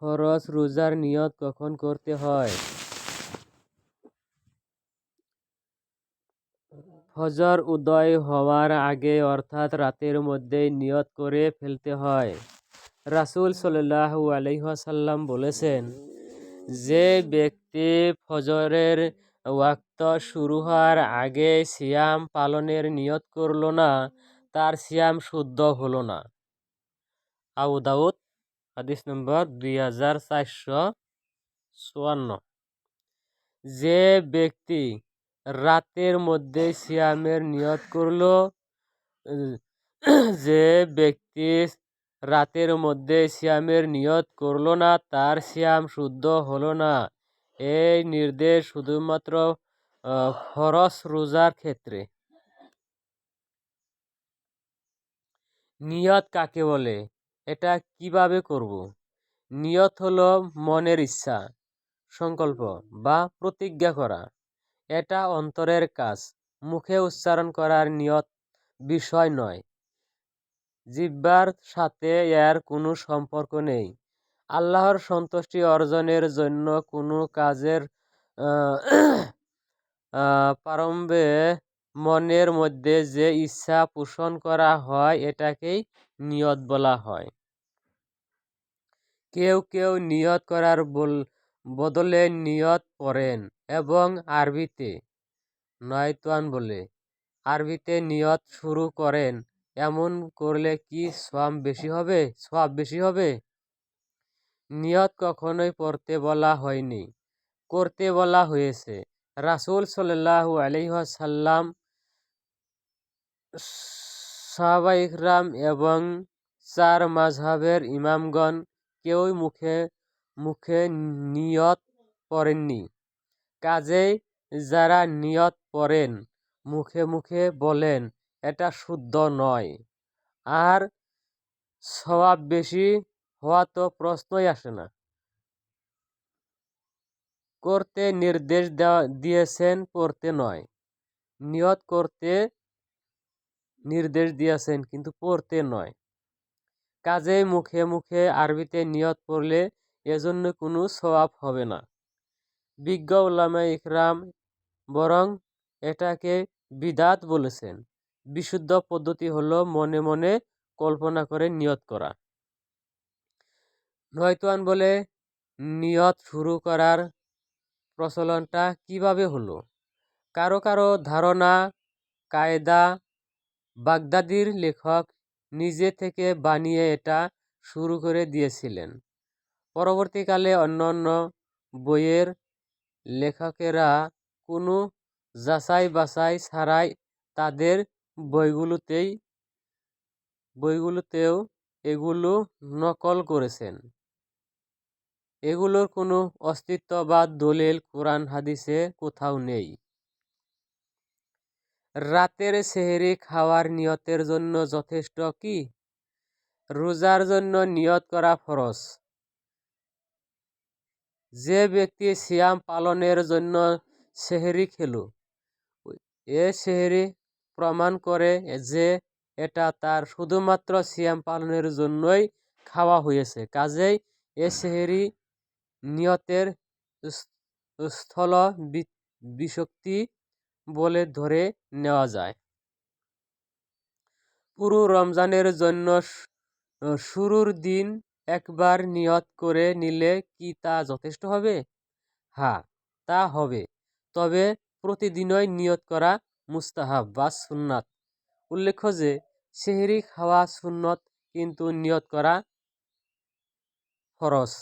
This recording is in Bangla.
ফরজ রোজার নিয়ত কখন করতে হয়? ফজর উদয় হওয়ার আগে অর্থাৎ রাতের মধ্যেই নিয়ত করে ফেলতে হয়। রাসূল সাল্লাল্লাহু আলাইহি ওয়াসাল্লাম বলেছেন, যে ব্যক্তি ফজরের ওয়াক্ত শুরু হওয়ার আগে সিয়াম পালনের নিয়ত করল না, তার সিয়াম শুদ্ধ হলো না। আবু দাউদ হাদিস নম্বর 2454। যে ব্যক্তি রাতের মধ্যে সিয়ামের নিয়ত করল যে ব্যক্তি রাতের মধ্যে সিয়ামের নিয়ত করল না, তার সিয়াম শুদ্ধ হলো না। এই নির্দেশ শুধুমাত্র ফরজ রোজার ক্ষেত্রে। নিয়ত কাকে বলে? এটা কিভাবে করব? নিয়ত হলো মনের ইচ্ছা, সংকল্প বা প্রতিজ্ঞা করা। এটা অন্তরের কাজ, মুখে উচ্চারণ করার নিয়ত বিষয় নয়। জিহ্বার সাথে এর কোনো সম্পর্ক নেই। আল্লাহর সন্তুষ্টি অর্জনের জন্য কোনো কাজের প্রারম্ভে মনের মধ্যে যে ইচ্ছা পোষণ করা হয় এটাকেই নিয়ত বলা হয়। কেউ কেউ নিয়ত করার বদলে নিয়ত পড়েন এবং আরবিতে নয়তান বলে আরবিতে নিয়ত শুরু করেন। এমন করলে কি সওয়াব বেশি হবে? নিয়ত কখনোই পড়তে বলা হয়নি, করতে বলা হয়েছে। রাসূল সাল্লাল্লাহু আলাইহি ওয়াসাল্লাম, সাহাবায়ে ইকরাম এবং চার মাযহাবের ইমামগণ কেউই মুখে মুখে নিয়ত পড়েননি। কাজেই যারা নিয়ত পড়েন, মুখে মুখে বলেন, এটা শুদ্ধ নয়। আর সওয়াব বেশি হওয়া তো প্রশ্নই আসে না। করতে নির্দেশ দিয়েছেন, পড়তে নয়। নিয়ত করতে নির্দেশ দিয়েছেন, কিন্তু পড়তে নয়। কাজেই মুখে মুখে আরবিতে নিয়ত পড়লে এজন্য কোনো সওয়াব হবে না। বিজ্ঞ উলামায়ে ইকরাম বরং এটাকে বিদআত বলেছেন। বিশুদ্ধ পদ্ধতি হলো মনে মনে কল্পনা করে নিয়ত করা। নয়তান বলে নিয়ত শুরু করার প্রচলনটা কিভাবে হলো? কারো কারো ধারণা কায়দা বাগদাদির লেখক নিজে থেকে বানিয়ে এটা শুরু করে দিয়েছিলেন। পরবর্তীকালে অন্যান্য বইয়ের লেখকেরা কোনো যাচাই বাছাই ছাড়াই তাদের বইগুলোতেও এগুলো নকল করেছেন। এগুলোর কোনো অস্তিত্ব বা দলিল কোরআন হাদিসে কোথাও নেই। রাতের সেহরি খাওয়ার নিয়তের জন্য যথেষ্ট কি? রোজার জন্য নিয়ত করা ফরজ। যে ব্যক্তি সিয়াম পালনের জন্য সেহরি খেল, এ সেহরি প্রমাণ করে যে এটা তার শুধুমাত্র সিয়াম পালনের জন্যই খাওয়া হয়েছে। কাজেই এ সেহরি নিয়তের স্থল বিশক্তি বলে ধরে নেওয়া যায়। পুরো রমজানের জন্য শুরুর দিন একবার নিয়ত করে নিলে কি তা যথেষ্ট হবে? হ্যাঁ, তা হবে। তবে প্রতিদিনই নিয়ত করা মুস্তাহাব বা সুন্নাত। উল্লেখ্য যে সেহরি খাওয়া সুন্নত, কিন্তু নিয়ত করা ফরজ।